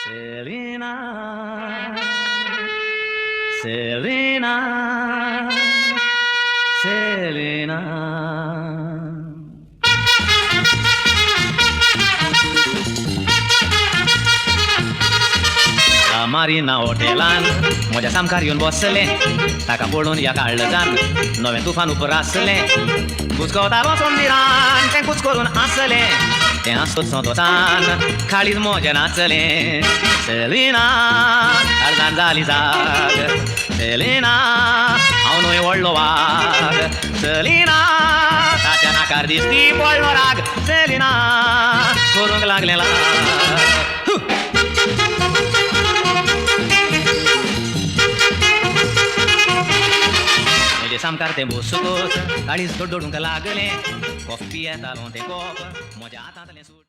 Selena, Selena, Selena. Marina हॉटेलान म्हज्या सामकार येवन बसले ताका पळोवन ह्या काळजान नवें तुफान उपर आसलें कुचकवतालो सोंदिरान तें कुच करून आसलें तें आसत वचान खालीच म्हजें नाचलें सेलिना काळजान जाली जाग सेलिना हांव न्हय व्हडलो वाग सेलिना ताच्या नाकार दिसती पडलो राग सेलिना करूंक लागलें लाग सामकार ते बोसकोस काळीज दोडूंक लागले कॉफी येतालो ते कोप म्हज्या हातांतलें सूट